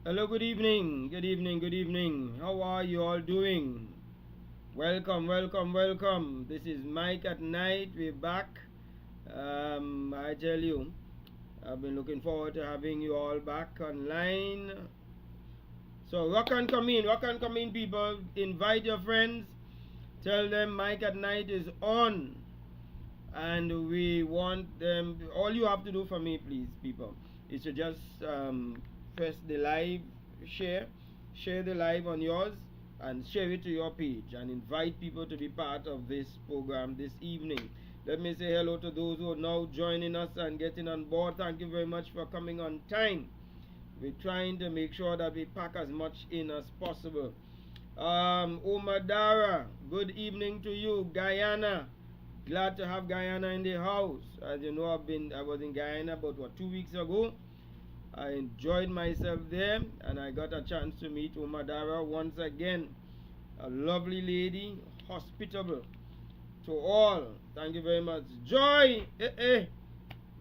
Hello, good evening, good evening, good evening. How are you all doing? Welcome, welcome, welcome. This is Mike at Night. We're back. I tell you, I've been looking forward to having you all back online. So, rock and come in, people. Invite your friends. Tell them Mike at Night is on. And we want them, all you have to do for me, please, people, is to just press the live share, share the live on yours, and share it to your page, and invite people to be part of this program this evening. Let me say hello to those who are now joining us and getting on board. Thank you very much for coming on time. We're trying to make sure that we pack as much in as possible. Umadara, good evening to you. Guyana, glad to have Guyana in the house. As you know, I was in Guyana about 2 weeks ago. I enjoyed myself there, and I got a chance to meet Umadara once again. A lovely lady, hospitable to all. Thank you very much. Joy,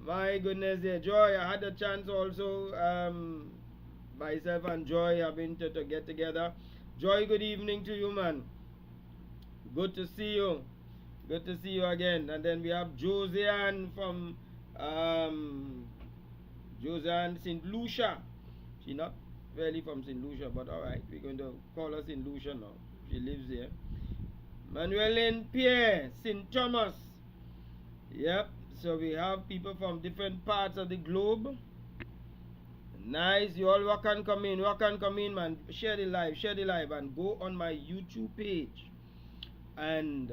my goodness, yeah, Joy. I had a chance also, myself and Joy having to get together. Joy, good evening to you, man. Good to see you. Good to see you again. And then we have Josiane from Josiane St. Lucia. She's not really from St. Lucia, but alright, we're going to call her St. Lucia now. She lives here. Manueline Pierre, St. Thomas. Yep, so we have people from different parts of the globe. Nice, you all walk and come in, man. Share the live, and go on my YouTube page and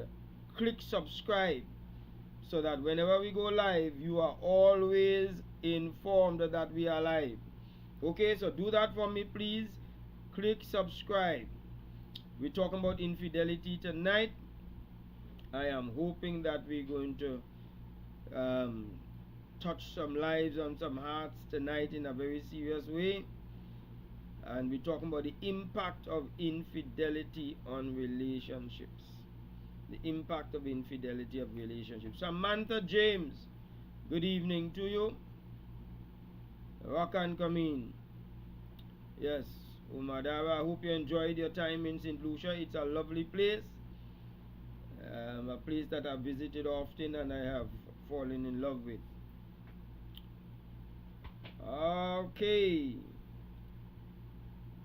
click subscribe so that whenever we go live, you are always informed that we are live. Okay, so do that for me, please. Click subscribe. We're talking about infidelity tonight. I am hoping that we're going to touch some lives on some hearts tonight in a very serious way. And we're talking about the impact of infidelity on relationships. The impact of infidelity of relationships. Samantha James, good evening to you. Rock and come in. Yes, Umadara, I hope you enjoyed your time in St. Lucia. It's a lovely place. A place that I've visited often and I have fallen in love with. Okay.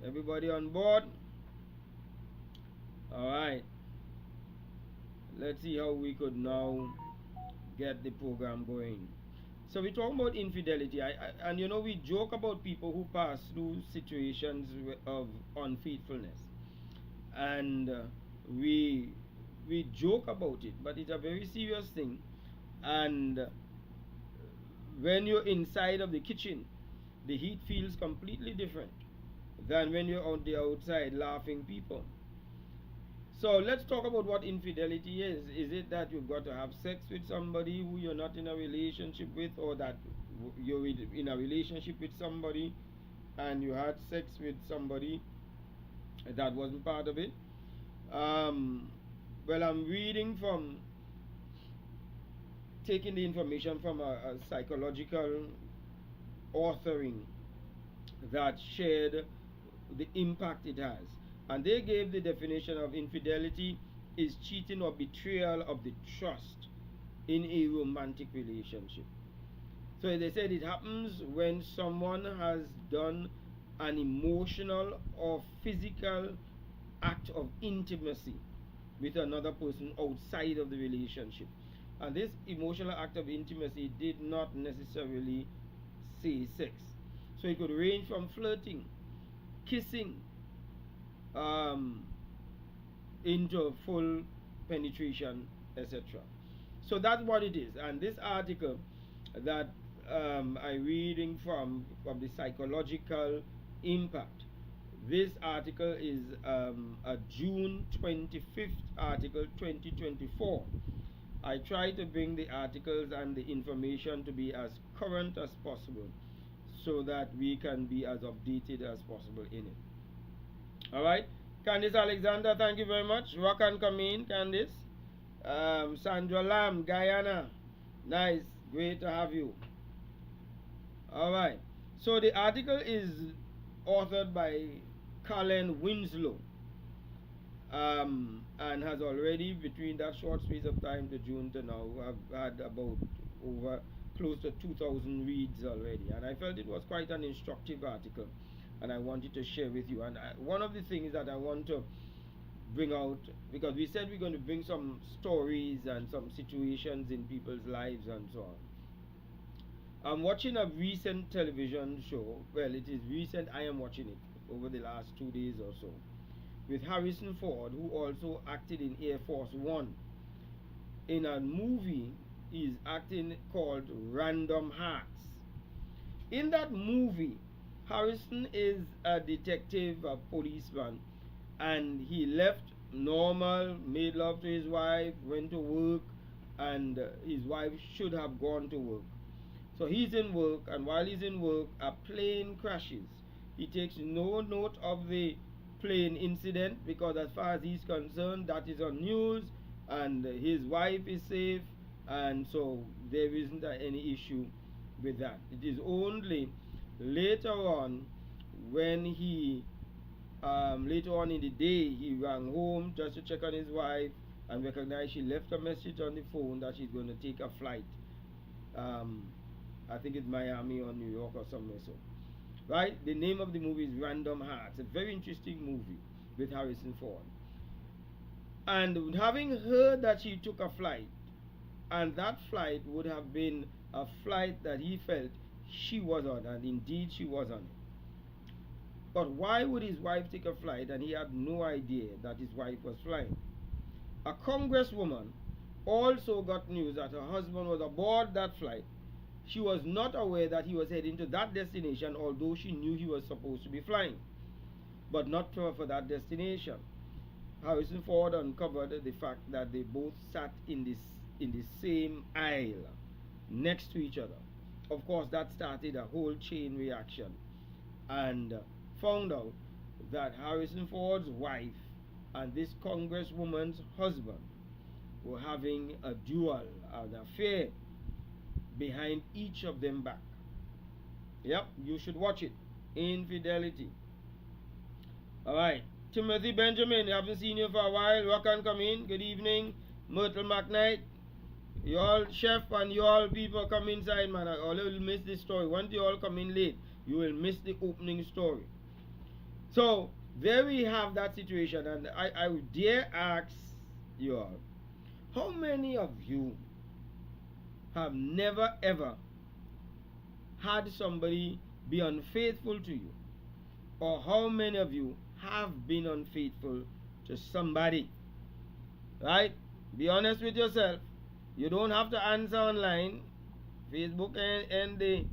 Everybody on board? Alright. Let's see how we could now get the program going. So we're talking about infidelity, and you know, we joke about people who pass through situations of unfaithfulness, and we joke about it, but it's a very serious thing. And when you're inside of the kitchen, the heat feels completely different than when you're on the outside laughing people. So let's talk about what infidelity is. Is it that you've got to have sex with somebody who you're not in a relationship with, or that you're in a relationship with somebody and you had sex with somebody that wasn't part of it? Well, I'm reading from, taking the information from a psychological authoring that shared the impact it has. And they gave the definition of infidelity is cheating or betrayal of the trust in a romantic relationship. So they said it happens when someone has done an emotional or physical act of intimacy with another person outside of the relationship. And this emotional act of intimacy did not necessarily say sex. So it could range from flirting, kissing, into full penetration, etc. So that's what it is. And this article that I'm reading from the psychological impact, this article is a June 25th article, 2024. I try to bring the articles and the information to be as current as possible so that we can be as updated as possible in it. Alright, Candice Alexander, thank you very much. Rock and come in, Candice. Sandra Lam, Guyana. Nice, great to have you. Alright, so the article is authored by Colin Winslow, and has already, between that short space of time to June to now, have had about over close to 2,000 reads already. And I felt it was quite an instructive article, and I wanted to share with you. And one of the things that I want to bring out, because we said we're going to bring some stories and some situations in people's lives and so on. I'm watching a recent television show. Well, it is recent. I am watching it over the last 2 days or so, with Harrison Ford, who also acted in Air Force One. In a movie, he's acting called Random Hearts. In that movie, Harrison is a detective, a policeman, and he left normal, made love to his wife, went to work, and his wife should have gone to work. So he's in work, and while he's in work, a plane crashes. He takes no note of the plane incident because, as far as he's concerned, that is on news, and his wife is safe, and so there isn't any issue with that. It is only later on when he later on in the day, he rang home just to check on his wife and recognized she left a message on the phone that she's going to take a flight. I think it's Miami or New York or somewhere so. Right? The name of the movie is Random Hearts. A very interesting movie with Harrison Ford. And having heard that she took a flight, and that flight would have been a flight that he felt she was on, and indeed she was on it. But why would his wife take a flight and he had no idea that his wife was flying? A congresswoman also got news that her husband was aboard that flight. She was not aware that he was heading to that destination, although she knew he was supposed to be flying, but not for that destination. Harrison Ford uncovered the fact that they both sat in the same aisle next to each other. Of course, that started a whole chain reaction, and found out that Harrison Ford's wife and this congresswoman's husband were having a duel, an affair, behind each of them back. Yep, you should watch it. Infidelity. Alright. Timothy Benjamin, I haven't seen you for a while. Welcome, come in. Good evening. Myrtle McKnight. You all chef and you all people come inside, man. I all will miss this story. Once you all come in late, you will miss the opening story. So there we have that situation, and I would dare ask you all, how many of you have never ever had somebody be unfaithful to you? Or how many of you have been unfaithful to somebody? Right? Be honest with yourself. You don't have to answer online. Facebook and the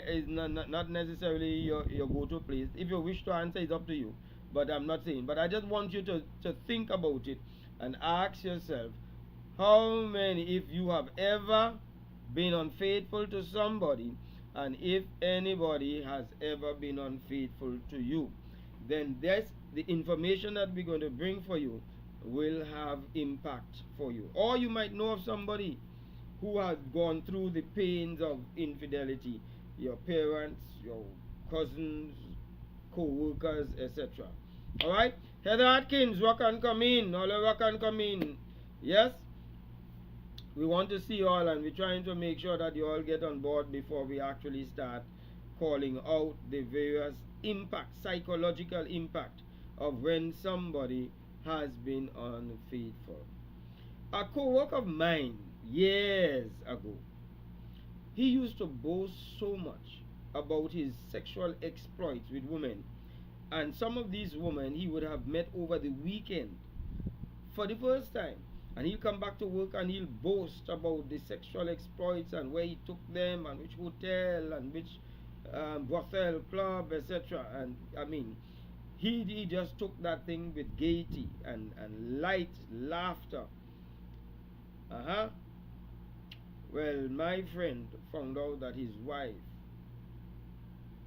is not necessarily your go-to place. If you wish to answer, it's up to you. But I'm not saying. But I just want you to think about it and ask yourself, how many, if you have ever been unfaithful to somebody, and if anybody has ever been unfaithful to you, then that's the information that we're going to bring for you will have impact for you. Or you might know of somebody who has gone through the pains of infidelity, your parents, your cousins, co-workers, etc. Alright? Heather Atkins, rock and come in. All rock and come in. Yes? We want to see you all, and we're trying to make sure that you all get on board before we actually start calling out the various impact, psychological impact of when somebody has been unfaithful. A co-worker of mine years ago, he used to boast so much about his sexual exploits with women, and some of these women he would have met over the weekend for the first time, and he'll come back to work and he'll boast about the sexual exploits and where he took them and which hotel and which brothel club, etc. And I mean, he just took that thing with gaiety and light laughter. Well, my friend found out that his wife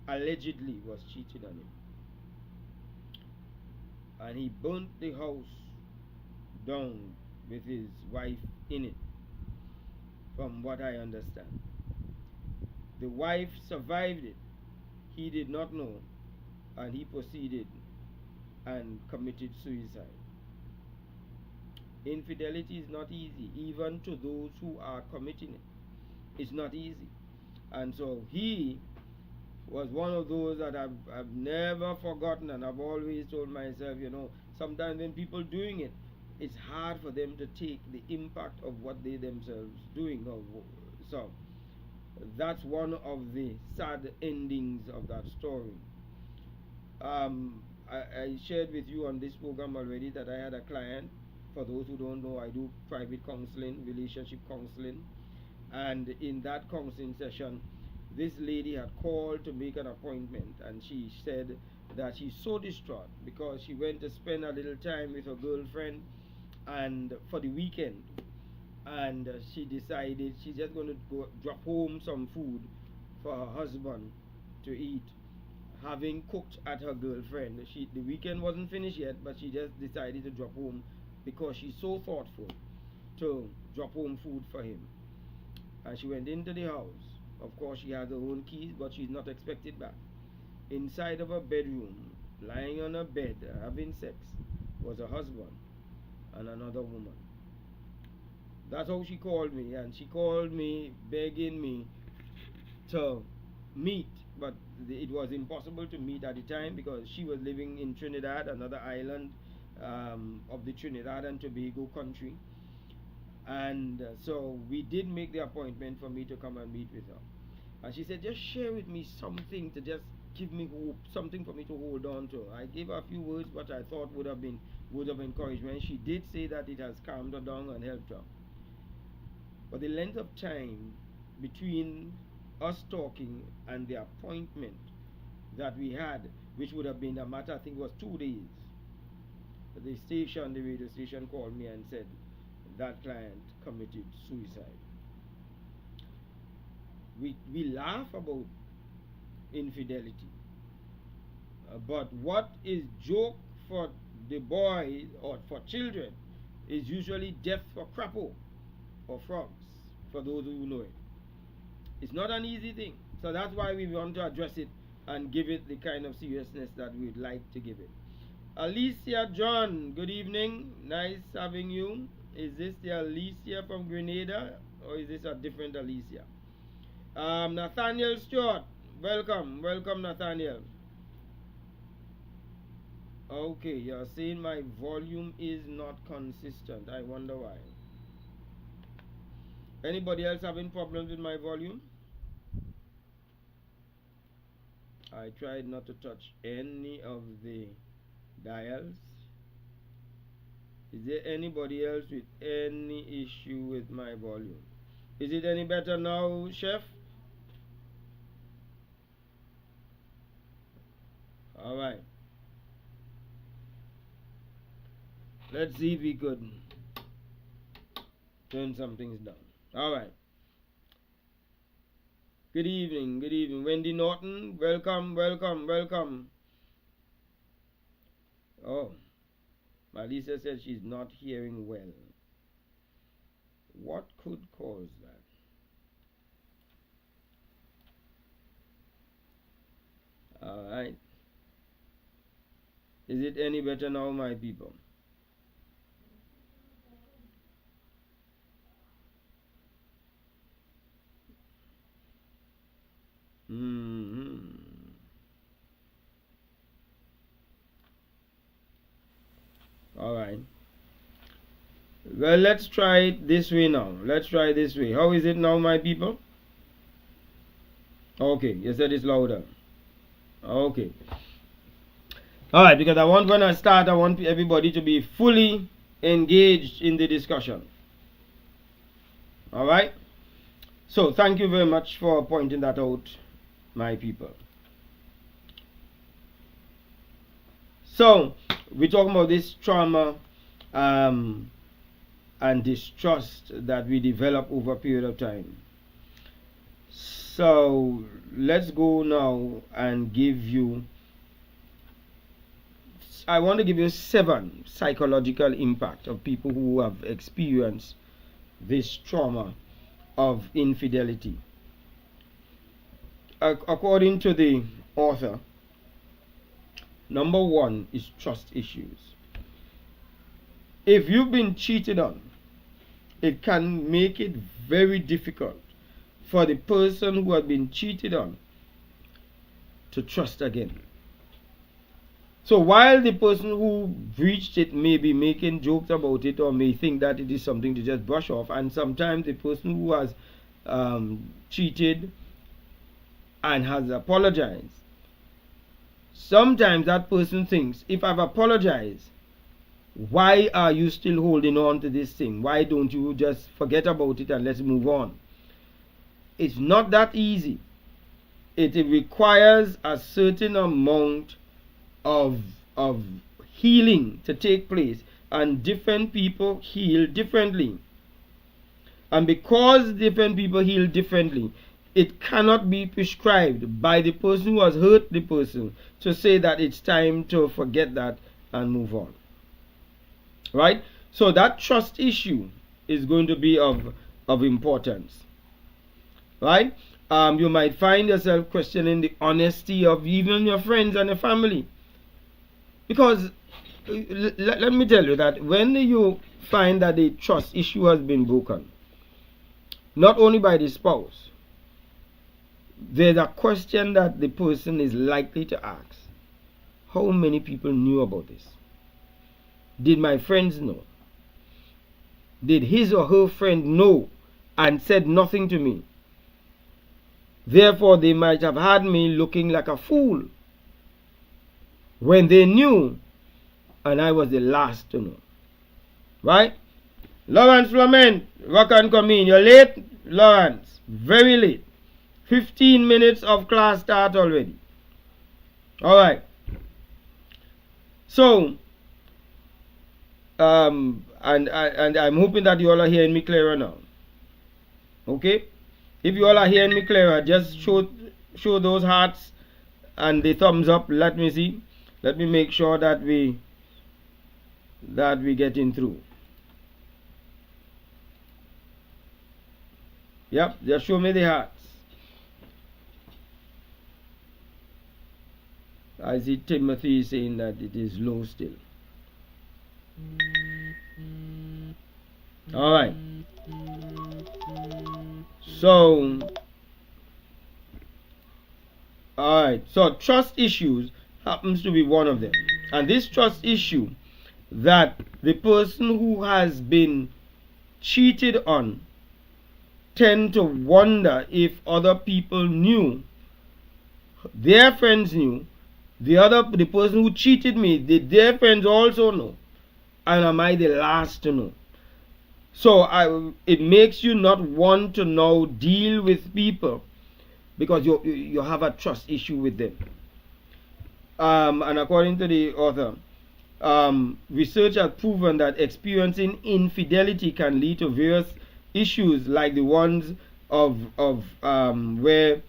allegedly was cheating on him, and he burnt the house down with his wife in it, from what I understand. The wife survived it, he did not know, and he proceeded and committed suicide. Infidelity is not easy, even to those who are committing it. It's not easy. And so he was one of those that I've never forgotten, and I've always told myself, sometimes when people doing it, it's hard for them to take the impact of what they themselves doing. So that's one of the sad endings of that story. I shared with you on this program already that I had a client. For those who don't know, I do private counseling, relationship counseling, and in that counseling session, this lady had called to make an appointment, and she said that she's so distraught because she went to spend a little time with her girlfriend and for the weekend, and she decided she's just going to go drop home some food for her husband to eat, having cooked at her girlfriend. The weekend wasn't finished yet, but she just decided to drop home because she's so thoughtful, to drop home food for him. And she went into the house. Of course, she has her own keys, but she's not expected back. Inside of her bedroom, lying on her bed, having sex, was her husband and another woman. That's how she called me, and she called me begging me to meet, but it was impossible to meet at the time because she was living in Trinidad, another island of the Trinidad and Tobago country. And so we did make the appointment for me to come and meet with her. And she said, just share with me something to just give me hope, something for me to hold on to. I gave her a few words, but I thought would have been words of encouragement. She did say that it has calmed her down and helped her. But the length of time between us talking and the appointment that we had, which would have been a matter, I think it was 2 days, the radio station called me and said that client committed suicide. We laugh about infidelity, but what is joke for the boy or for children is usually death for crapo or frogs, for those who know it. It's not an easy thing, so that's why we want to address it and give it the kind of seriousness that we'd like to give it. Alicia John, good evening, nice having you. Is this the Alicia from Grenada, or is this a different Alicia? Nathaniel Stewart, welcome Nathaniel. Okay, you're saying my volume is not consistent. I wonder why. Anybody else having problems with my volume? I tried not to touch any of the dials. Is there anybody else with any issue with my volume? Is it any better now, Chef? Alright. Let's see if we could turn some things down. Alright. Good evening. Wendy Norton, welcome. Oh, Malisa says she's not hearing well. What could cause that? Alright. Is it any better now, my people? Alright. Well, let's try it this way now. How is it now, my people? Okay, you said it's louder. Okay. Alright, because when I start, I want everybody to be fully engaged in the discussion. Alright? So, thank you very much for pointing that out, my people. So, we're talking about this trauma and distrust that we develop over a period of time. So, let's go now and I want to give you 7 psychological impact of people who have experienced this trauma of infidelity. According to the author. Number one is trust issues. If you've been cheated on, it can make it very difficult for the person who had been cheated on to trust again. So while the person who breached it may be making jokes about it or may think that it is something to just brush off, and sometimes the person who has cheated and has apologized, sometimes that person thinks, if I've apologized, why are you still holding on to this thing? Why don't you just forget about it and let's move on? It's not that easy. It requires a certain amount of healing to take place, and different people heal differently. And because different people heal differently, it cannot be prescribed by the person who has hurt the person to say that it's time to forget that and move on. Right? So that trust issue is going to be of importance. Right? You might find yourself questioning the honesty of even your friends and your family. Because let me tell you that when you find that the trust issue has been broken, not only by the spouse, there's a question that the person is likely to ask. How many people knew about this? Did my friends know? Did his or her friend know and said nothing to me? Therefore, they might have had me looking like a fool when they knew and I was the last to know. Right? Lawrence Flement, rock and come in. You're late, Lawrence. Very late. 15 minutes of class start already. Alright. So, and I'm hoping that you all are hearing me clearer now. Okay? If you all are hearing me clearer, just show those hearts and the thumbs up. Let me see. Let me make sure that we getting through. Yep, just show me the hearts. I see Timothy saying that it is low still. Alright. So trust issues happens to be one of them. And this trust issue, that the person who has been cheated on tend to wonder if other people knew, their friends knew, the person who cheated me, did their friends also know? And am I the last to know? So it makes you not want to now deal with people because you have a trust issue with them. And according to the author, research has proven that experiencing infidelity can lead to various issues like the ones of where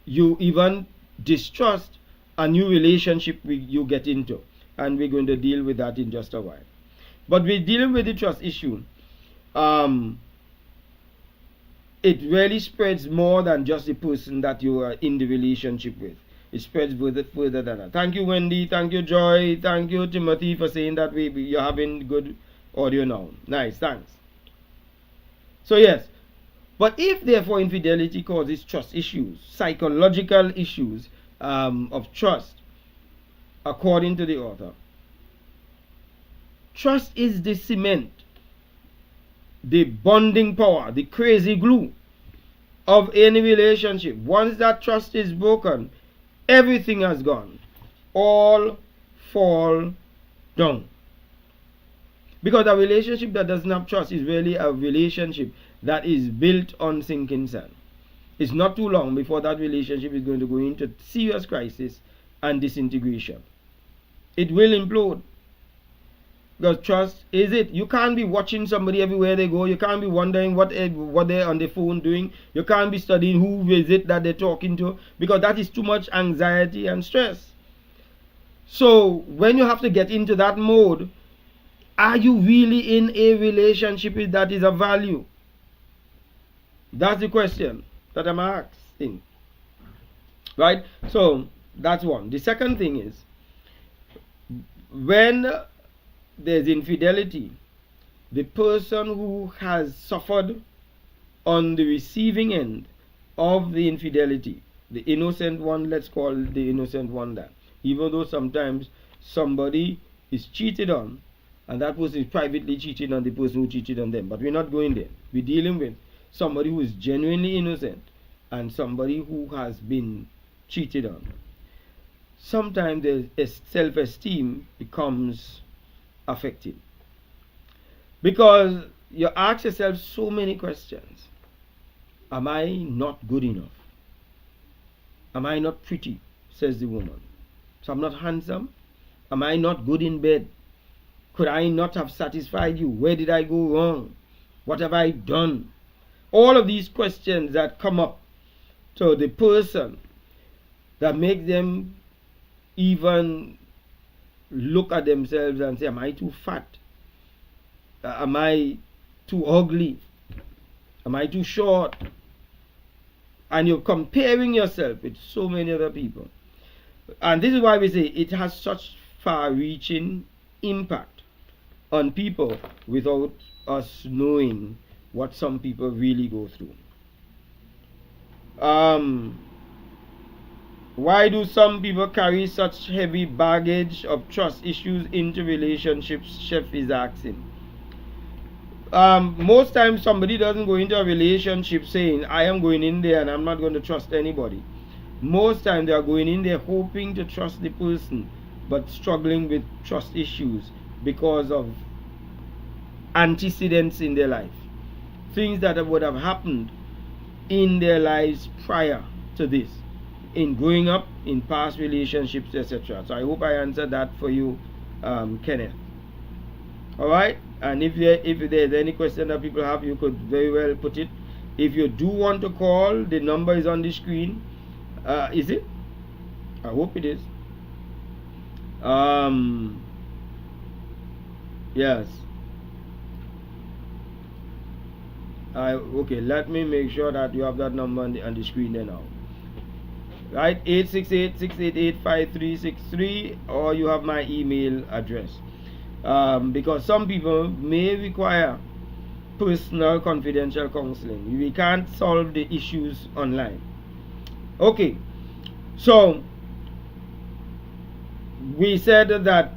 you even distrust a new relationship you get into, and we're going to deal with that in just a while. But we're dealing with the trust issue. It really spreads more than just the person that you are in the relationship with. It spreads further than that. Thank you, Wendy. Thank you, Joy. Thank you, Timothy, for saying that you're having good audio now. Nice, thanks. So yes, but if therefore infidelity causes trust issues, psychological issues of trust, according to the author, trust is the cement, the bonding power, the crazy glue of any relationship. Once that trust is broken, everything has gone. All fall down. Because a relationship that doesn't have trust is really a relationship that is built on sinking sand. It's not too long before that relationship is going to go into serious crisis and disintegration. It will implode. Because trust is it. You can't be watching somebody everywhere they go. You can't be wondering what they're on the phone doing. You can't be studying who is it that they're talking to, because that is too much anxiety and stress. So when you have to get into that mode, are you really in a relationship that is of value? That's the question that I'm asking. Right? So that's one. The second thing is, when there's infidelity, the person who has suffered on the receiving end of the infidelity, the innocent one, let's call the innocent one that, even though sometimes somebody is cheated on and that person is privately cheating on the person who cheated on them, but we're not going there. We're dealing with somebody who is genuinely innocent and somebody who has been cheated on. Sometimes the self-esteem becomes affected because you ask yourself so many questions. Am I not good enough? Am I not pretty? Says the woman. So I'm not handsome? Am I not good in bed? Could I not have satisfied you? Where did I go wrong? What have I done? All of these questions that come up to the person that make them even look at themselves and say, am I too fat? Am I too ugly? Am I too short? And you're comparing yourself with so many other people. And this is why we say it has such far-reaching impact on people without us knowing what some people really go through. Why do some people carry such heavy baggage of trust issues into relationships? Chef is asking. Most times somebody doesn't go into a relationship saying, I am going in there and I'm not going to trust anybody. Most times they are going in there hoping to trust the person, but struggling with trust issues because of antecedents in their life. Things that would have happened in their lives prior to this, in growing up, in past relationships, etc. So I hope I answered that for you, Kenneth. Alright, and if there's any question that people have, you could very well put it. If you do want to call, the number is on the screen. Is it? I hope it is. Yes. Okay, let me make sure that you have that number on the screen there now. Right, 868-688-5363, or you have my email address. Because some people may require personal confidential counseling. We can't solve the issues online. Okay, so we said that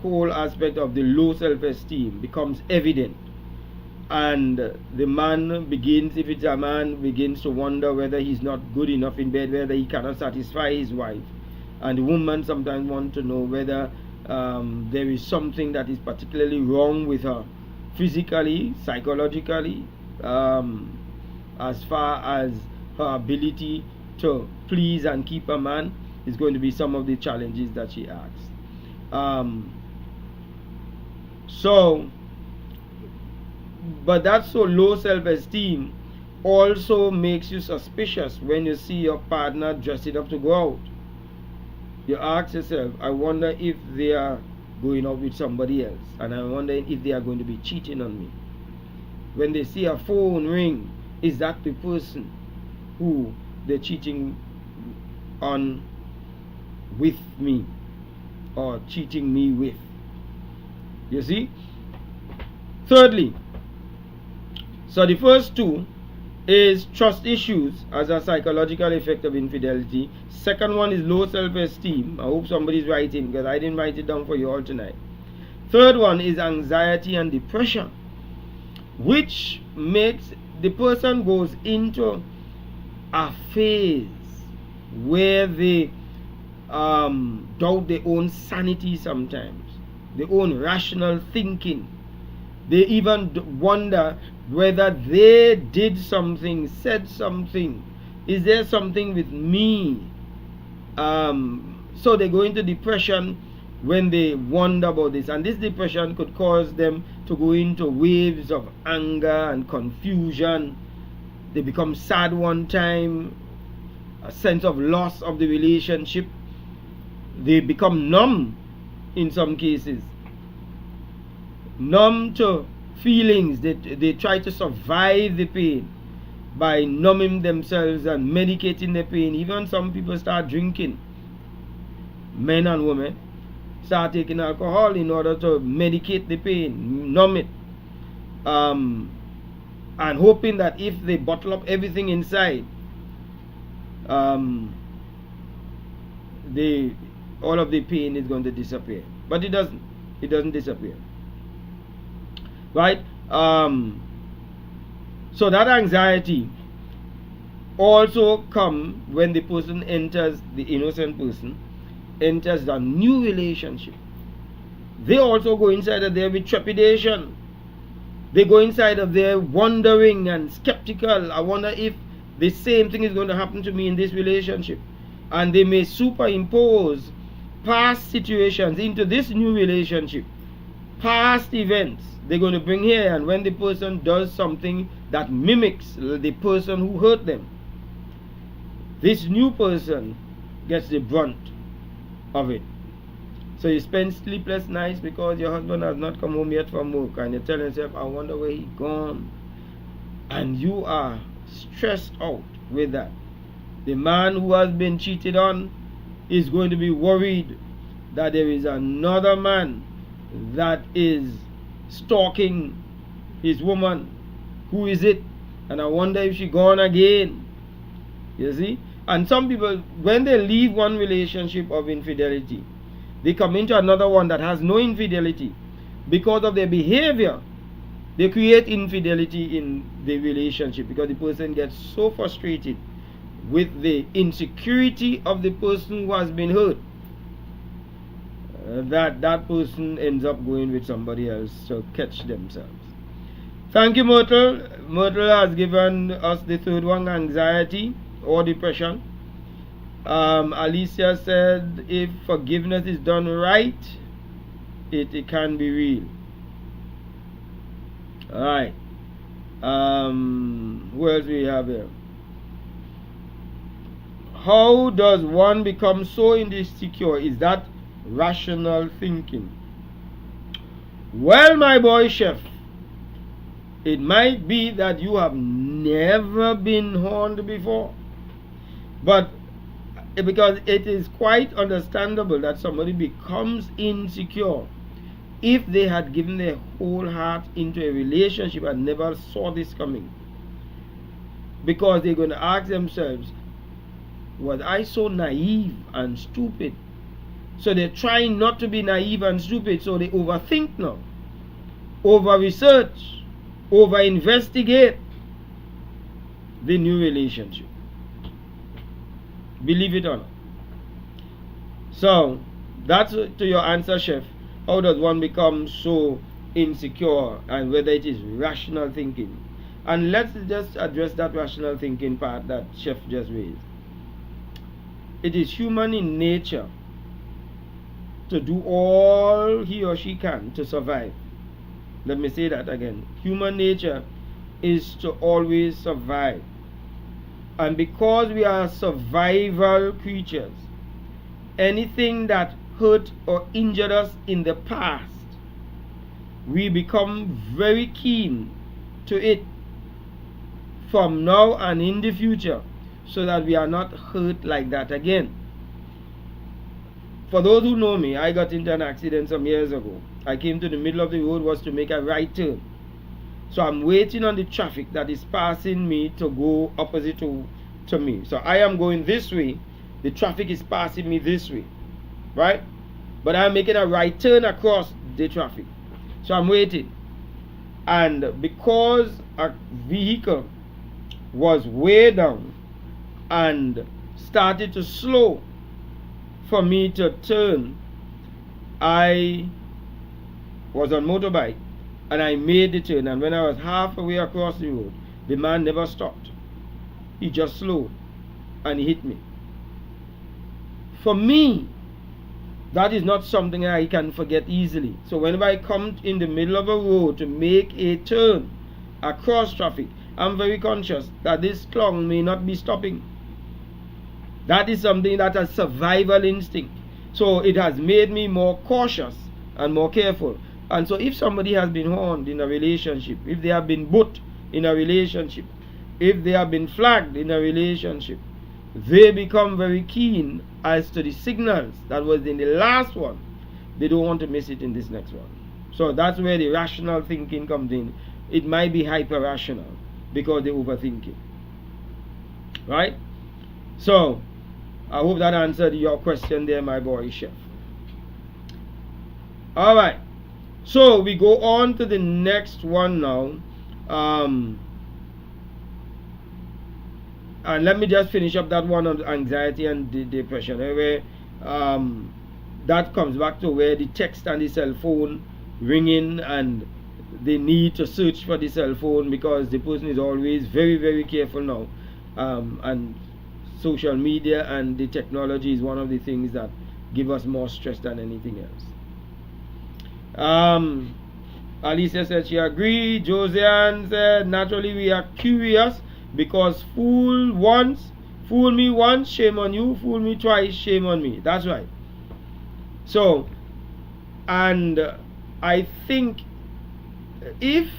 whole aspect of the low self-esteem becomes evident, and the man begins, if it's a man, begins to wonder whether he's not good enough in bed, whether he cannot satisfy his wife, and the woman sometimes wants to know whether there is something that is particularly wrong with her, physically, psychologically, as far as her ability to please and keep a man is going to be some of the challenges that she asks. But that so low self-esteem also makes you suspicious when you see your partner dressing up to go out. You ask yourself, I wonder if they are going out with somebody else, and I wonder if they are going to be cheating on me. When they see a phone ring, is that the person who they're cheating on with me, or cheating me with? You see? Thirdly, so the first two is trust issues as a psychological effect of infidelity. Second one is low self-esteem. I hope somebody's writing, because I didn't write it down for you all tonight. Third one is anxiety and depression, which makes the person goes into a phase where they doubt their own sanity sometimes, their own rational thinking. They even wonder whether they did something, said something. Is there something with me? So they go into depression when they wonder about this. And this depression could cause them to go into waves of anger and confusion. They become sad one time, a sense of loss of the relationship. They become numb in some cases. Numb to feelings. They try to survive the pain. by numbing themselves and medicating their pain. Even some people start drinking, men and women start taking alcohol in order to medicate the pain, numb it, and hoping that if they bottle up everything inside, all of the pain is going to disappear. But it doesn't. It doesn't disappear. Right? So that anxiety also comes when the person enters, the innocent person enters a new relationship. They also go inside of there with trepidation. They go inside of there wondering and skeptical. I wonder if the same thing is going to happen to me in this relationship. And they may superimpose past situations into this new relationship. Past events they're going to bring here, and when the person does something that mimics the person who hurt them, this new person gets the brunt of it. So you spend sleepless nights because your husband has not come home yet from work, and you tell yourself, I wonder where he's gone. And you are stressed out with that. The man who has been cheated on is going to be worried that there is another man that is stalking his woman. Who is it? And I wonder if she gone again. You see? And some people, when they leave one relationship of infidelity, they come into another one that has no infidelity. Because of their behavior, they create infidelity in the relationship, because the person gets so frustrated with the insecurity of the person who has been hurt that person ends up going with somebody else to catch themselves. Thank you, Myrtle. Myrtle has given us the third one, anxiety or depression. Alicia said, if forgiveness is done right, it can be real. Alright. Who else we have here? How does one become so insecure? Is that rational thinking? Well, my boy chef, it might be that you have never been horned before, but because it is quite understandable that somebody becomes insecure if they had given their whole heart into a relationship and never saw this coming, because they're going to ask themselves, was I so naive and stupid? So they're trying not to be naive and stupid, so they overthink now, over research, over investigate the new relationship. Believe it or not. So that's to your answer, chef. How does one become so insecure, and whether it is rational thinking? And let's just address that rational thinking part that chef just raised. It is human in nature to do all he or she can to survive. Let me say that again. Human nature is to always survive. And because we are survival creatures, anything that hurt or injured us in the past, we become very keen to it from now and in the future, so that we are not hurt like that again. For those who know me, I got into an accident some years ago. I came to the middle of the road, was to make a right turn. So I'm waiting on the traffic that is passing me to go opposite to me. So I am going this way, the traffic is passing me this way, right? But I'm making a right turn across the traffic. So I'm waiting. And because a vehicle was way down and started to slow for me to turn, I was on motorbike and I made the turn, and when I was halfway across the road, the man never stopped. He just slowed and he hit me. For me, that is not something I can forget easily. So whenever I come in the middle of a road to make a turn across traffic, I'm very conscious that this clown may not be stopping. That is something that is survival instinct. So it has made me more cautious and more careful. And so if somebody has been horned in a relationship, if they have been butt in a relationship, if they have been flagged in a relationship, they become very keen as to the signals that was in the last one. They don't want to miss it in this next one. So that's where the rational thinking comes in. It might be hyper rational because they're overthinking. Right? So I hope that answered your question there, my boy chef. Alright. So we go on to the next one now. And let me just finish up that one on anxiety and depression. Where that comes back to where the text and the cell phone ringing, and they need to search for the cell phone because the person is always very, very careful now. And social media and the technology is one of the things that give us more stress than anything else. Alicia said she agreed. Josiane said naturally we are curious because fool me once, shame on you. Fool me twice, shame on me. That's right. So, and I think if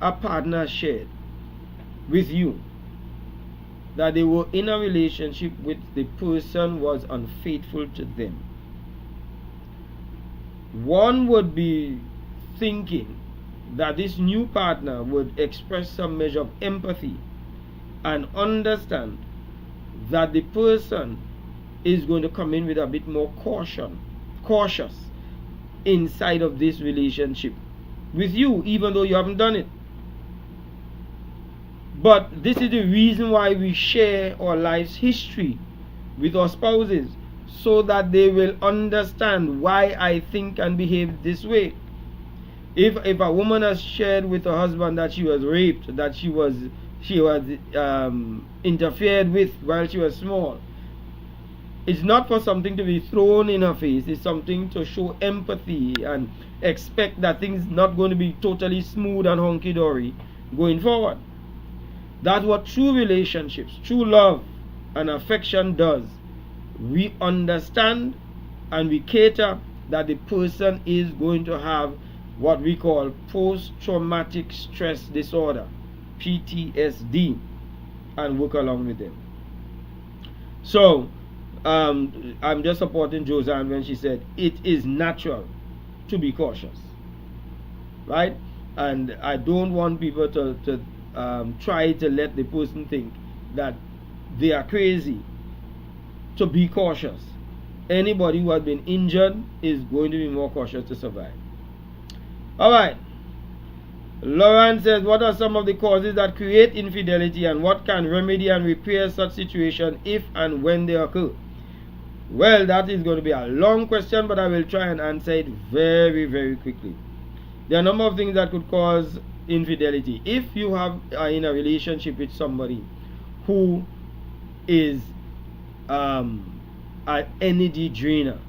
a partner shared with you that they were in a relationship with the person was unfaithful to them, one would be thinking that this new partner would express some measure of empathy and understand that the person is going to come in with a bit more cautious inside of this relationship with you, even though you haven't done it. But this is the reason why we share our life's history with our spouses, so that they will understand why I think and behave this way. If a woman has shared with her husband that she was raped, that she was interfered with while she was small, it's not for something to be thrown in her face. It's something to show empathy and expect that things not going to be totally smooth and hunky-dory going forward. That's what true relationships, true love and affection does. We understand and we cater that the person is going to have what we call post-traumatic stress disorder, PTSD, and work along with them. So I'm just supporting Josiane when she said it is natural to be cautious, right? And I don't want people to try to let the person think that they are crazy. To be cautious. Anybody who has been injured is going to be more cautious to survive. Alright. Lauren says, what are some of the causes that create infidelity, and what can remedy and repair such situation if and when they occur? Well, that is going to be a long question, but I will try and answer it very, very quickly. There are a number of things that could cause infidelity. If you have in a relationship with somebody who is an energy drainer,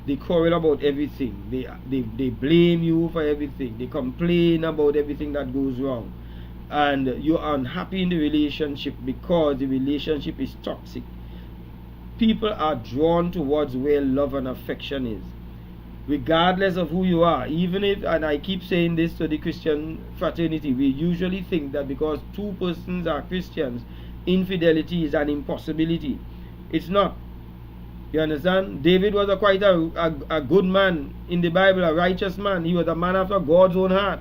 they quarrel about everything, they blame you for everything, they complain about everything that goes wrong, and you're unhappy in the relationship because the relationship is toxic. People are drawn towards where love and affection is, regardless of who you are. Even if, and I keep saying this to the Christian fraternity, we usually think that because two persons are Christians, infidelity is an impossibility. It's not. You understand? David was quite a good man in the Bible, a righteous man. He was a man after God's own heart.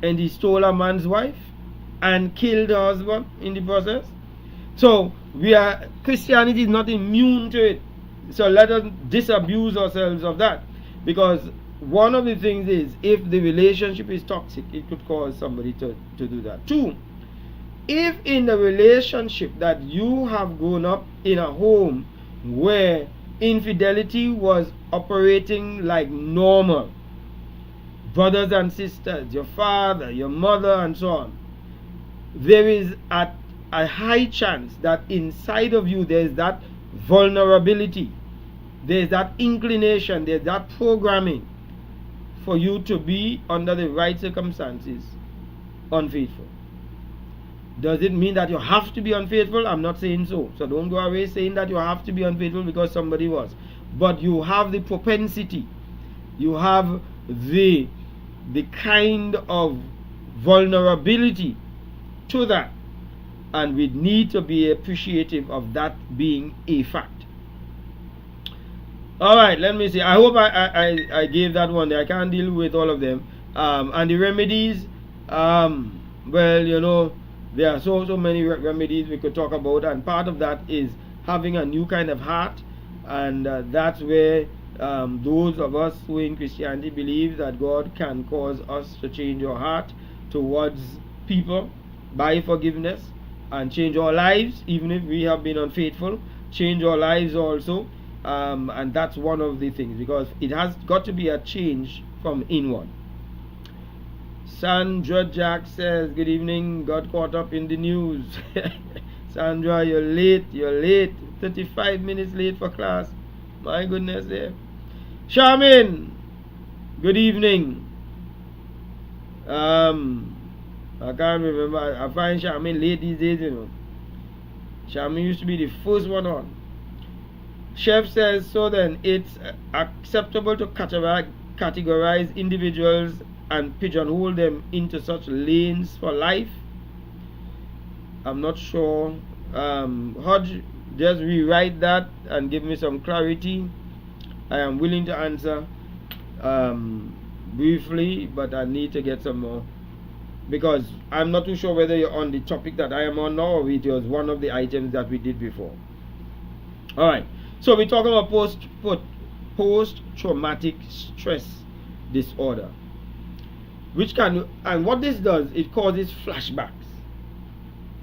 And he stole a man's wife and killed her husband in the process. So Christianity is not immune to it. So let us disabuse ourselves of that. Because one of the things is, if the relationship is toxic, it could cause somebody to do that. Two, if in the relationship that you have grown up in a home where infidelity was operating like normal, brothers and sisters, your father, your mother, and so on, there is a high chance that inside of you there is that vulnerability, there is that inclination, there is that programming for you to be, under the right circumstances, unfaithful. Does it mean that you have to be unfaithful? I'm not saying so. So don't go away saying that you have to be unfaithful because somebody was. But you have the propensity, you have the kind of vulnerability to that. and we need to be appreciative of that being a fact. Alright, let me see. I hope I gave that one there. I can't deal with all of them. And the remedies, well, you know, there are so many remedies we could talk about, and part of that is having a new kind of heart, and that's where those of us who in Christianity believe that God can cause us to change our heart towards people by forgiveness, and change our lives even if we have been unfaithful, change our lives also. And that's one of the things, because it has got to be a change from inward. Sandra Jack says, good evening, got caught up in the news. Sandra, you're late, 35 minutes late for class. My goodness there. Charmin, good evening. I can't remember, I find Charmin late these days, you know. Charmin used to be the first one on. Chef says, so then it's acceptable to categorize individuals and pigeonhole them into such lanes for life? I'm not sure. Hodge, just rewrite that and give me some clarity. I am willing to answer briefly, but I need to get some more, because I'm not too sure whether you're on the topic that I am on now, or it was one of the items that we did before. Alright. So we're talking about post-traumatic stress disorder, which can, and what this does, it causes flashbacks.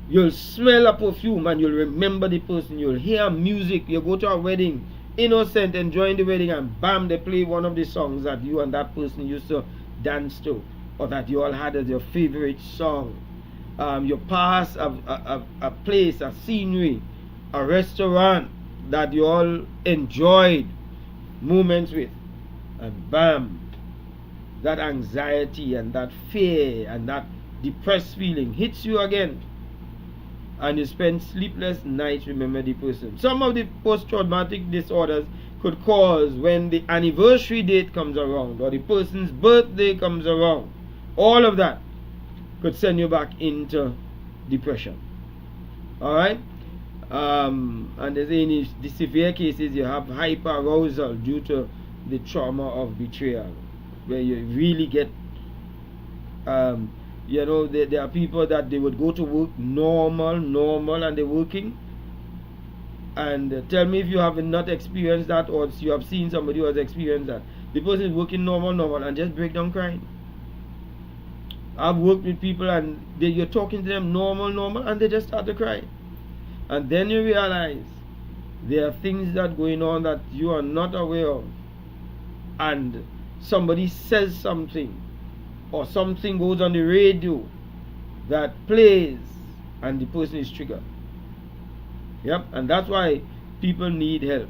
You'll smell a perfume and you'll remember the person. You'll hear music. You go to a wedding, innocent, enjoying the wedding, and bam, they play one of the songs that you and that person used to dance to, or that you all had as your favorite song. You pass a place, a scenery, a restaurant that you all enjoyed moments with, and bam, that anxiety and that fear and that depressed feeling hits you again, and you spend sleepless nights remembering the person. Some of the post-traumatic disorders could cause when the anniversary date comes around, or the person's birthday comes around. All of that could send you back into depression. Alright? And there's in the severe cases, you have hyperarousal due to the trauma of betrayal, where you really get, you know, there are people that they would go to work normal, and they're working. And tell me if you have not experienced that, or you have seen somebody who has experienced that. The person is working normal, and just break down crying. I've worked with people, and you're talking to them normal, and they just start to cry. And then you realize there are things that are going on that you are not aware of, and somebody says something, or something goes on the radio that plays, and the person is triggered. Yep, and that's why people need help.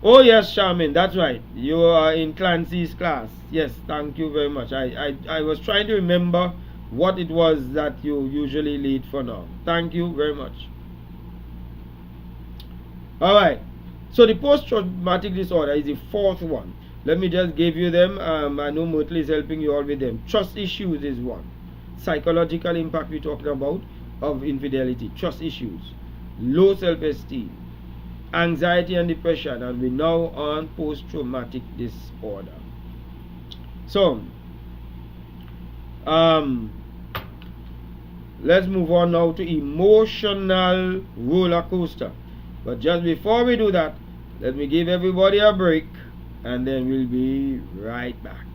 Oh yes, Charmin, that's right. You are in Clancy's class. Yes, thank you very much. I was trying to remember what it was that you usually lead for now. Thank you very much. Alright, so the post-traumatic disorder is the fourth one. Let me just give you them. I know Myrtle is helping you all with them. Trust issues is one. Psychological impact we're talking about of infidelity. Trust issues. Low self-esteem. Anxiety and depression. And we're now on post-traumatic disorder. So, let's move on now to emotional roller coaster. But just before we do that, let me give everybody a break, and then we'll be right back.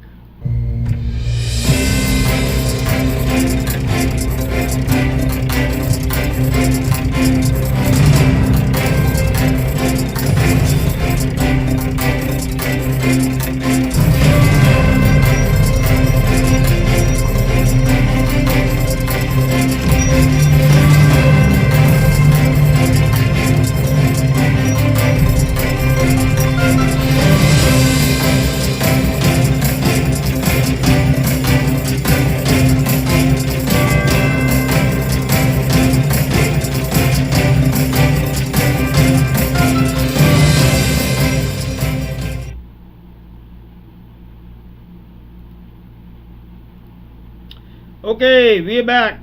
Okay, we're back.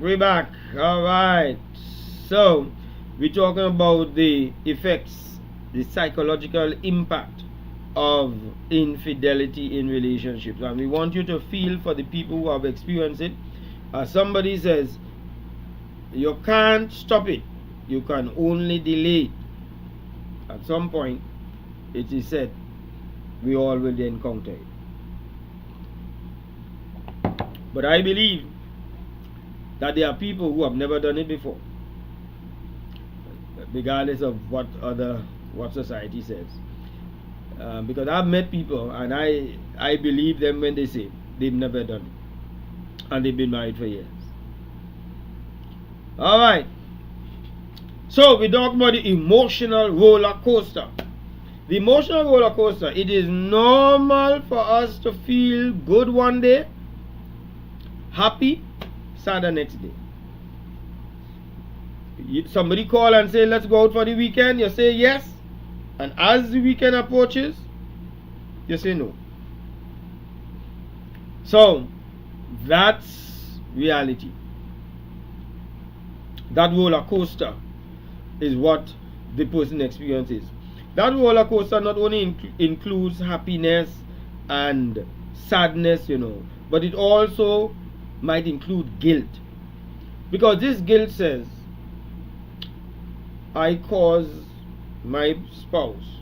Alright. So, we're talking about the effects, the psychological impact of infidelity in relationships. And we want you to feel for the people who have experienced it. As somebody says, you can't stop it, you can only delay it. At some point, it is said, we all will encounter it. But I believe that there are people who have never done it before, regardless of what society says. Because I've met people and I believe them when they say they've never done it, and they've been married for years. Alright. So we talk about the emotional roller coaster. The emotional roller coaster, it is normal for us to feel good one day, happy, sad the next day. Somebody call and say, let's go out for the weekend. You say yes. And as the weekend approaches, you say no. So, that's reality. That roller coaster is what the person experiences. That roller coaster not only includes happiness and sadness, but it also might include guilt. Because this guilt says, I caused my spouse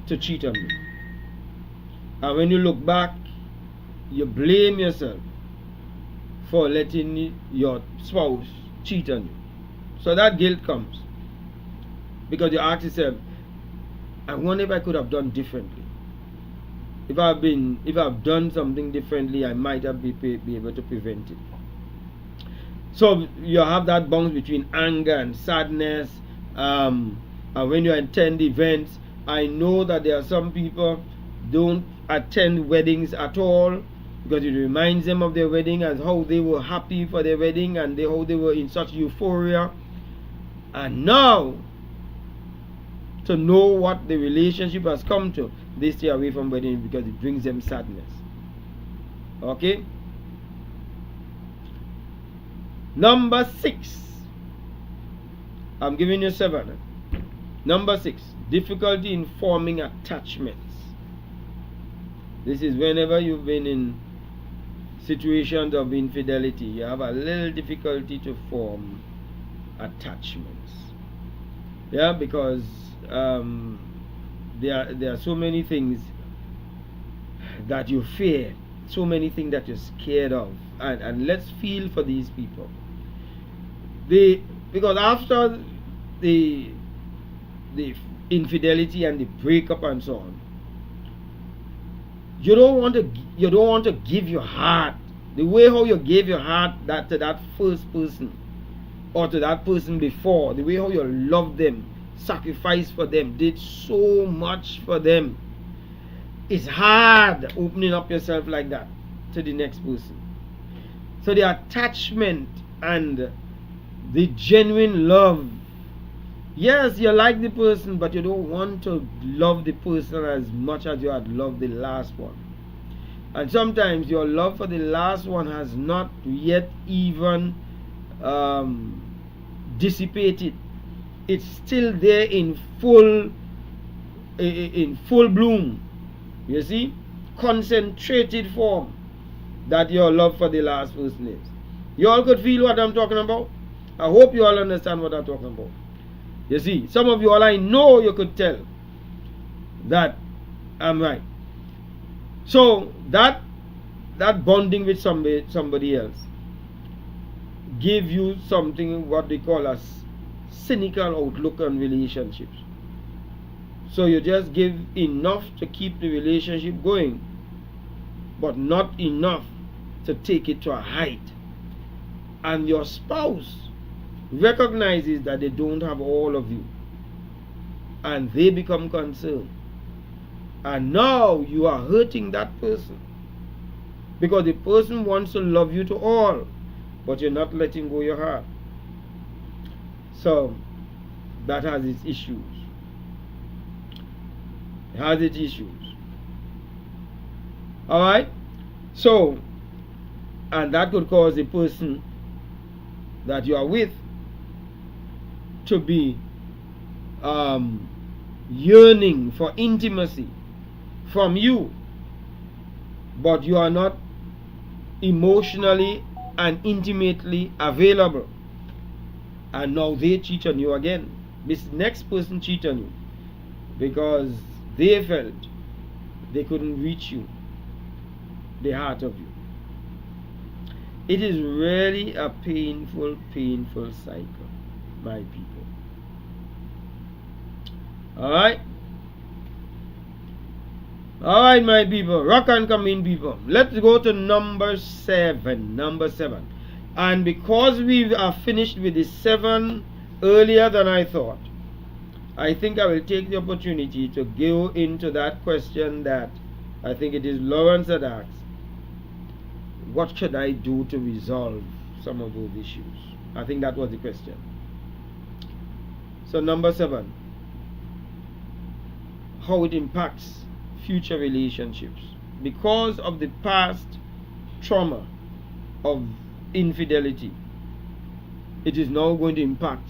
to cheat on me. And when you look back, you blame yourself for letting your spouse cheat on you. So that guilt comes. Because you ask yourself, I wonder if I could have done differently. If I've done something differently, I might have be able to prevent it. So you have that bounce between anger and sadness. And when you attend events, I know that there are some people don't attend weddings at all because it reminds them of their wedding and how they were happy for their wedding and how they were in such euphoria. And now, to know what the relationship has come to, they stay away from wedding because it brings them sadness. Okay? Number 6. I'm giving you 7. Number 6. Difficulty in forming attachments. This is whenever you've been in situations of infidelity, you have a little difficulty to form attachments. Yeah, because there are so many things that you fear, so many things that you're scared of, and let's feel for these people. Because after the infidelity and the breakup and so on, you don't want to give your heart the way how you gave your heart to that first person or to that person before, the way how you loved them, sacrificed for them, did so much for them. It's hard opening up yourself like that to the next person. So the attachment and the genuine love, yes, you like the person, but you don't want to love the person as much as you had loved the last one. And sometimes your love for the last one has not yet even dissipated. It's still there in full bloom. You see, concentrated form that your love for the last person is. You all could feel what I'm talking about. I hope you all understand what I'm talking about. You see, some of you all, I know you could tell that I'm right. So that bonding with somebody else give you something what they call a cynical outlook on relationships. So you just give enough to keep the relationship going, but not enough to take it to a height. And your spouse recognizes that they don't have all of you, and they become concerned. And now you are hurting that person because the person wants to love you to all, but you're not letting go your heart. So that has its issues. It has its issues. Alright? So, and that could cause a person that you are with to be yearning for intimacy from you, but you are not emotionally and intimately available, and now they cheat on you again. This next person cheat on you because they felt they couldn't reach you, the heart of you. It is really a painful, painful cycle, my people. Alright? Alright, my people. Rock and come in, people. Let's go to number 7. Number 7. And because we are finished with the 7 earlier than I thought, I think I will take the opportunity to go into that question that I think it is Lawrence that asked. What should I do to resolve some of those issues? I think that was the question. So number 7, how it impacts future relationships. Because of the past trauma of infidelity, it is now going to impact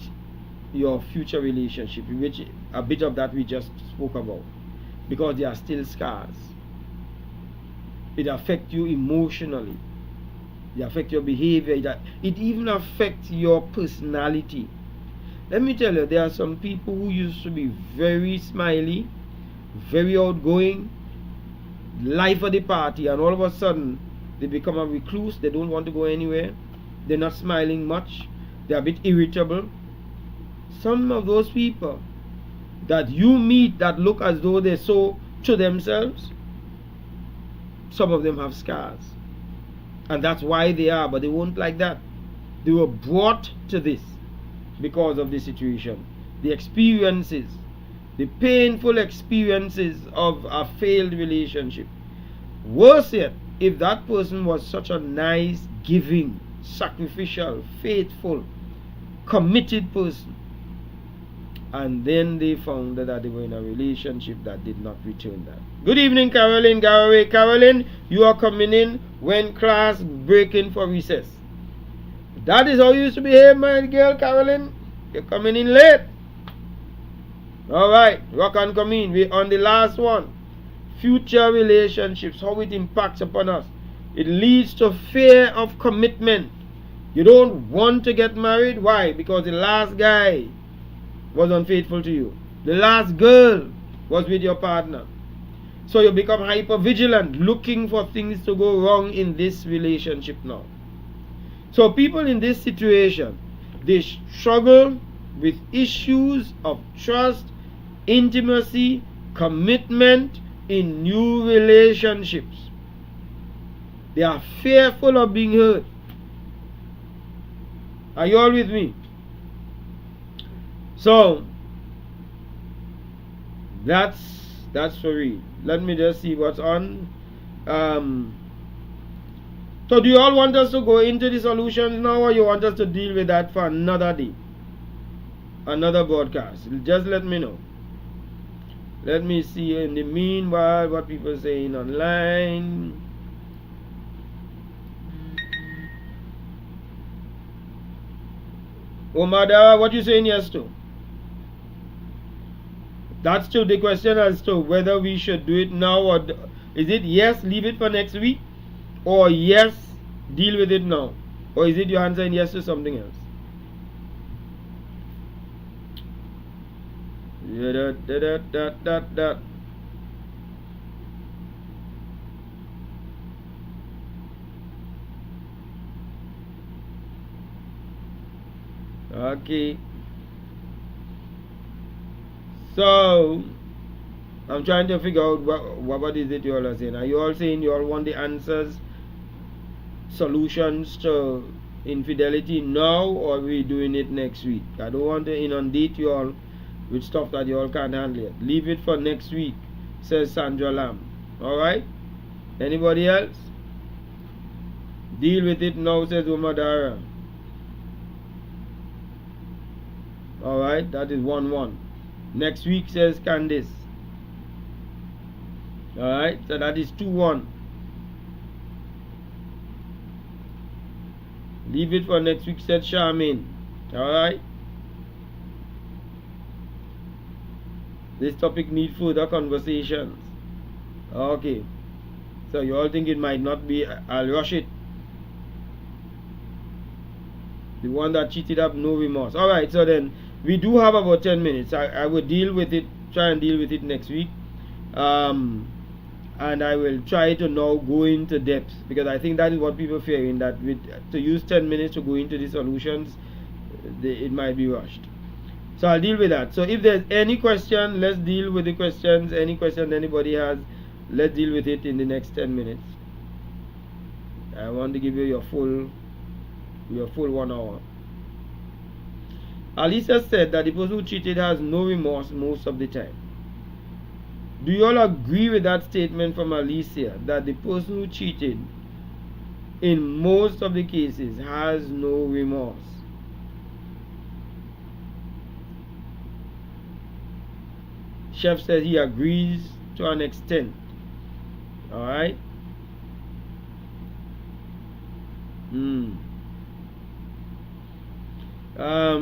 your future relationship, which a bit of that we just spoke about, because there are still scars. It affects you emotionally. It affects your behavior. It even affects your personality. Let me tell you, there are some people who used to be very smiley, very outgoing, life of the party, and all of a sudden they become a recluse. They don't want to go anywhere. They're not smiling much. They're a bit irritable. Some of those people that you meet that look as though they're so to themselves, some of them have scars. And that's why they are, but they won't like that. They were brought to this because of the situation, the experiences, the painful experiences of a failed relationship. Worse yet, if that person was such a nice, giving, sacrificial, faithful, committed person, and then they found that they were in a relationship that did not return that. Good evening, Caroline Garraway. Caroline, you are coming in when class breaking for recess. That is how you used to behave, my girl, Caroline. You're coming in late. Alright, rock and come in. We're on the last one. Future relationships, how it impacts upon us. It leads to fear of commitment. You don't want to get married. Why? Because the last guy was unfaithful to you. The last girl was with your partner. So you become hyper vigilant, looking for things to go wrong in this relationship now. So people in this situation, they struggle with issues of trust, intimacy, commitment in new relationships. They are fearful of being hurt. Are you all with me? So that's for real. Let me just see what's on. So do you all want us to go into the solutions now, or you want us to deal with that for another day, another broadcast? Just let me know. Let me see in the meanwhile what people are saying online. Omada, what you saying yes to? That's still the question as to whether we should do it now, or is it yes, leave it for next week, or yes, deal with it now, or is it your answer and yes to something else? Okay. So I'm trying to figure out what is it you all are saying. Are you all saying you all want the answers, solutions to infidelity now, or are we doing it next week? I don't want to inundate you all with stuff that you all can't handle yet. Leave it for next week, says Sandra Lamb. Alright? Anybody else? Deal with it now, says Umadara. Alright, that is 1-1. Next week, says Candice. Alright, so that is 2-1. Leave it for next week, said Charmaine. Alright? This topic need further conversations. Okay. So you all think it might not be, I'll rush it. The one that cheated have no remorse. Alright, so then we do have about 10 minutes. I will deal with it, try and deal with it next week. And I will try to now go into depth, because I think that is what people are fearing, that to use 10 minutes to go into the solutions, it might be rushed. So I'll deal with that. So if there's any question, let's deal with the questions. Any question anybody has, let's deal with it in the next 10 minutes. I want to give you your full 1 hour. Alisa said that the person who cheated has no remorse most of the time. Do you all agree with that statement from Alicia, that the person who cheated in most of the cases has no remorse? Chef says he agrees to an extent. Alright?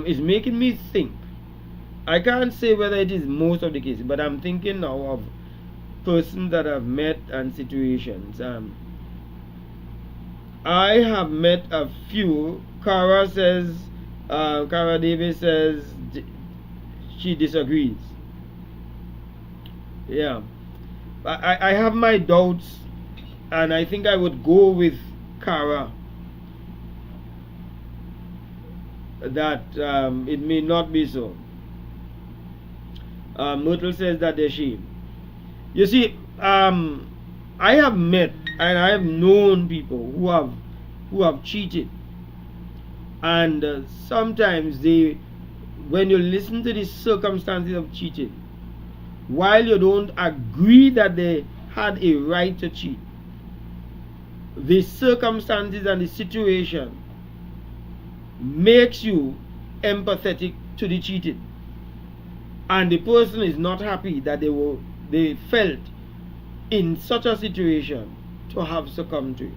It's making me think. I can't say whether it is most of the cases, but I'm thinking now of persons that I've met and situations. I have met a few. Cara Davis says she disagrees. Yeah. I have my doubts, and I think I would go with Cara, that it may not be so. Myrtle says that they're ashamed. You see, I have met and I have known people who have cheated, and sometimes when you listen to the circumstances of cheating, while you don't agree that they had a right to cheat, the circumstances and the situation makes you empathetic to the cheated, and the person is not happy that they felt in such a situation to have succumbed to it.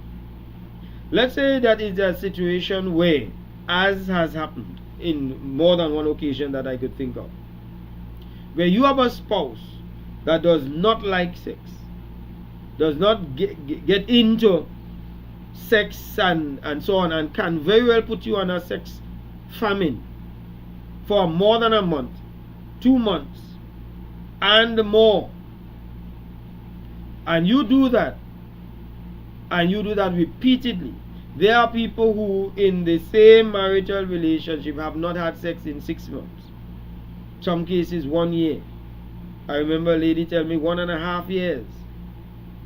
Let's say that it's a situation where, as has happened in more than one occasion that I could think of, where you have a spouse that does not like sex, does not get into sex and so on, and can very well put you on a sex famine for more than a month, 2 months, and more, and you do that, repeatedly. There are people who in the same marital relationship have not had sex in 6 months, some cases 1 year. I remember a lady tell me 1.5 years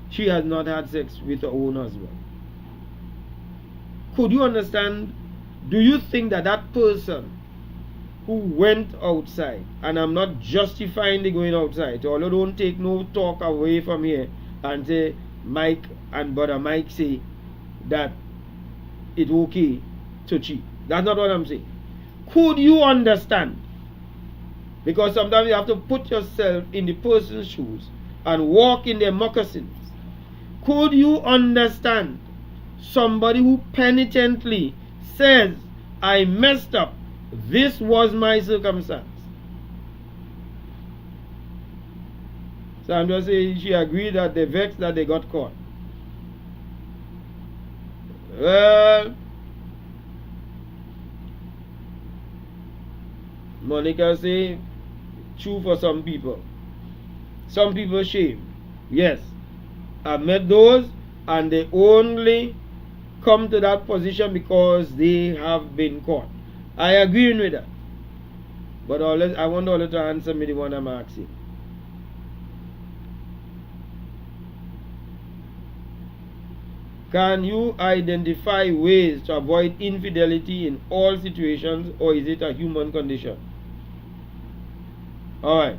she has not had sex with her own husband. Could you understand? Do you think that that person who went outside, and I'm not justifying the going outside, although don't take no talk away from here and say Mike and brother Mike say that it's okay to cheat. That's not what I'm saying. Could you understand? Because sometimes you have to put yourself in the person's shoes and walk in their moccasins. Could you understand somebody who penitently says, I messed up, this was my circumstance? So I'm just saying, she agreed that they vexed that they got caught. Well, Monica say, true for some people. Some people shame. Yes, I've met those, and they only come to that position because they have been caught. I agree with that. But I want all to answer me the one I'm asking. Can you identify ways to avoid infidelity in all situations, or is it a human condition? Alright.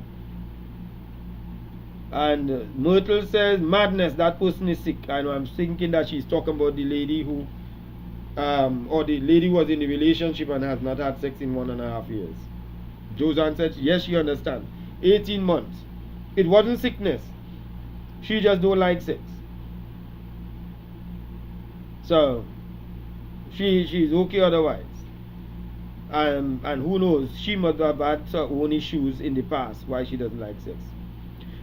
And Myrtle says, madness, that person is sick. I know, I'm thinking that she's talking about the lady who, or the lady who was in the relationship and has not had sex in 1.5 years. Joanne said, yes, she understands. 18 months. It wasn't sickness. She just don't like sex. So, she's okay otherwise. And who knows, she must have had her own issues in the past why she doesn't like sex.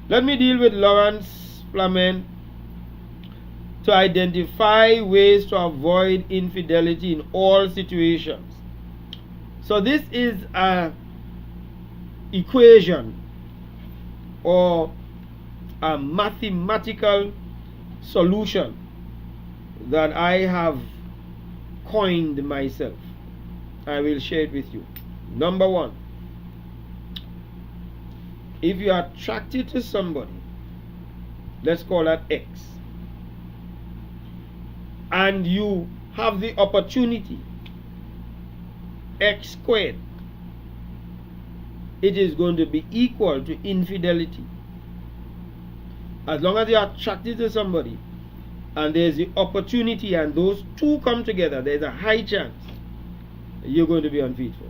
Let me deal with Lawrence Flamen to identify ways to avoid infidelity in all situations. So this is a equation or a mathematical solution that I have coined myself. I will share it with you. Number one, if you are attracted to somebody, let's call that X, and you have the opportunity, X squared, it is going to be equal to infidelity. As long as you are attracted to somebody and there's the opportunity and those two come together, there's a high chance you're going to be unfaithful.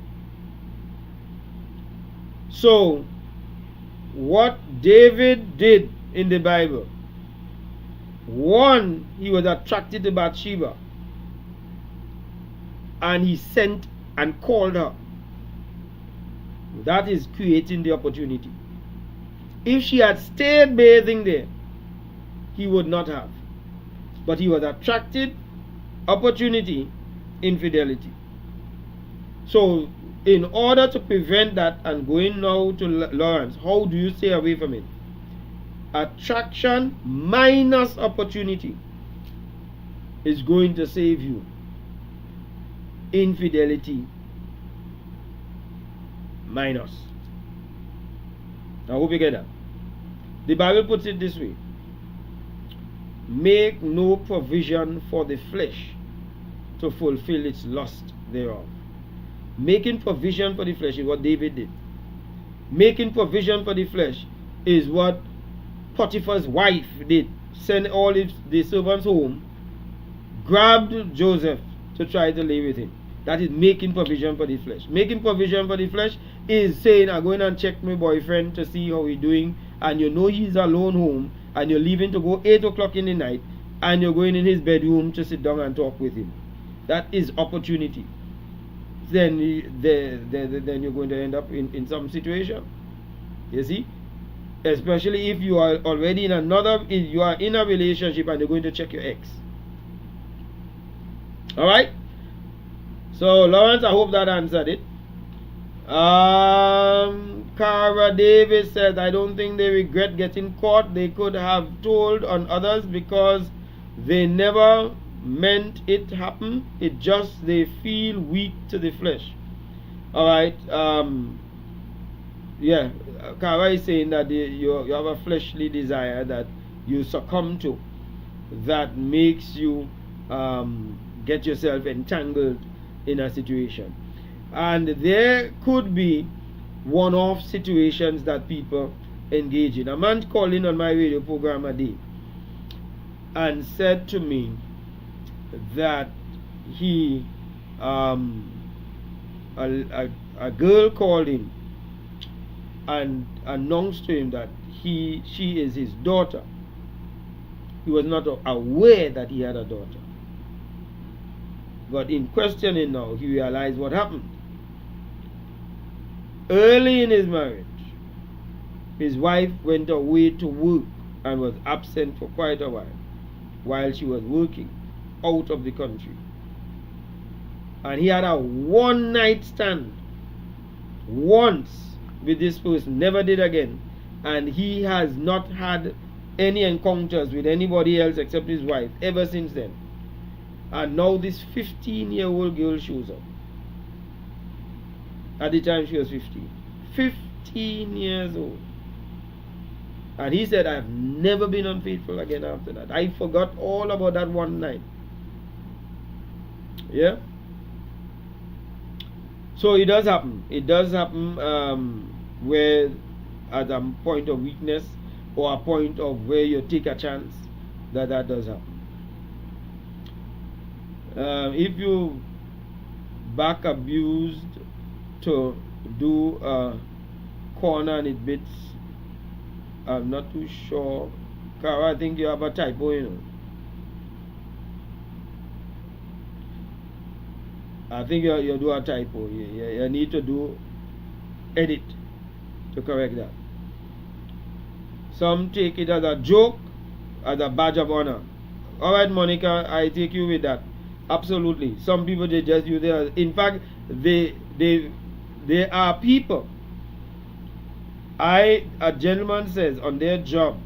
So, what David did in the Bible, one, he was attracted to Bathsheba and he sent and called her. That is creating the opportunity. If she had stayed bathing there, he would not have. But he was attracted, opportunity, infidelity. So, in order to prevent that, and going now to Lawrence, how do you stay away from it? Attraction minus opportunity is going to save you. Infidelity minus. I hope you get that. The Bible puts it this way: make no provision for the flesh to fulfill its lust thereof. Making provision for the flesh is what David did. Making provision for the flesh is what Potiphar's wife did. Send all the servants home, grabbed Joseph to try to lay with him. That is making provision for the flesh. Making provision for the flesh is saying, I'm going and check my boyfriend to see how he's doing, and you know he's alone home, and you're leaving to go 8 o'clock in the night, and you're going in his bedroom to sit down and talk with him. That is opportunity. Then you're going to end up in some situation. You see? Especially if you are already you are in a relationship and you're going to check your ex. Alright? So, Lawrence, I hope that answered it. Cara Davis said, I don't think they regret getting caught. They could have told on others because they never meant it happen. It just they feel weak to the flesh. Alright. Yeah, Cara is saying that you have a fleshly desire that you succumb to that makes you get yourself entangled in a situation. And there could be one-off situations that people engage in. A man called in on my radio program a day and said to me that he a girl called him and announced to him that she is his daughter. He was not aware that he had a daughter. But in questioning now, he realized what happened. Early in his marriage, his wife went away to work and was absent for quite a while she was working out of the country. And he had a one-night stand once with this person, never did again. And he has not had any encounters with anybody else except his wife ever since then. And now this 15-year-old girl shows up. At the time she was 15. 15 years old. And he said, I've never been unfaithful again after that. I forgot all about that one night. Yeah? So it does happen. It does happen where at a point of weakness or a point of where you take a chance that does happen. If you back abused to do a corner and it bits, I'm not too sure. Cara, I think you have a typo, you know. I think you do a typo. You need to do edit to correct that. Some take it as a joke, as a badge of honor. Alright, Monica, I take you with that. Absolutely. Some people they just use it as, in fact, they are people. A gentleman says on their job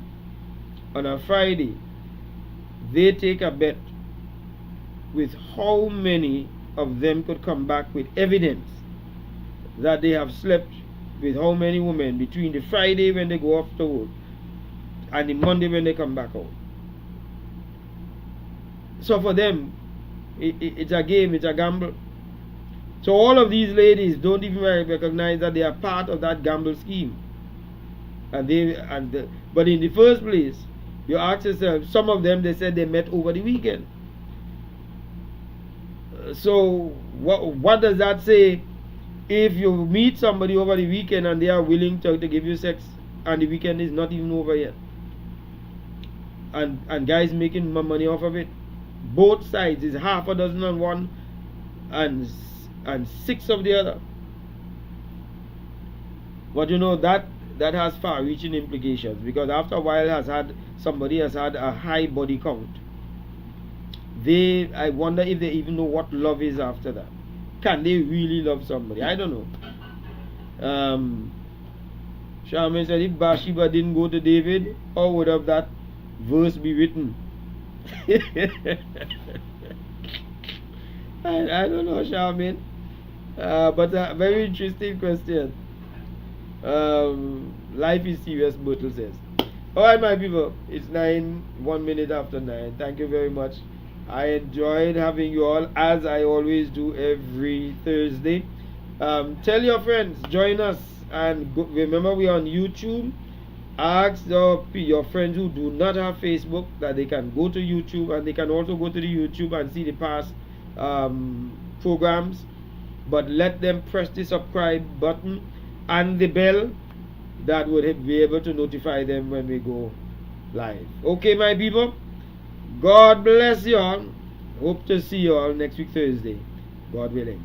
on a Friday, they take a bet with how many of them could come back with evidence that they have slept with how many women between the Friday when they go off to work and the Monday when they come back home. So for them, it's a game, it's a gamble. So all of these ladies don't even recognize that they are part of that gamble scheme. But in the first place, you ask yourself, some of them they said they met over the weekend. So what does that say? If you meet somebody over the weekend and they are willing to give you sex and the weekend is not even over yet, and guys making money off of it, both sides is half a dozen on one and six of the other. But you know that has far-reaching implications, because after a while somebody has had a high body count. I wonder if they even know what love is after that. Can they really love somebody? I don't know. Charmaine said, if Bathsheba didn't go to David, how would have that verse be written? I don't know, Charmaine. But a very interesting question. Life is serious, Bertel says. Alright, my people, it's 1 minute after 9. Thank you very much. I enjoyed having you all, as I always do every Thursday. Tell your friends, join us, and remember we are on YouTube. Ask your friends who do not have Facebook that they can go to YouTube, and they can also go to the YouTube and see the past programs. But let them press the subscribe button and the bell. That would be able to notify them when we go live. Okay, my people, God bless you all. Hope to see you all next week Thursday, God willing.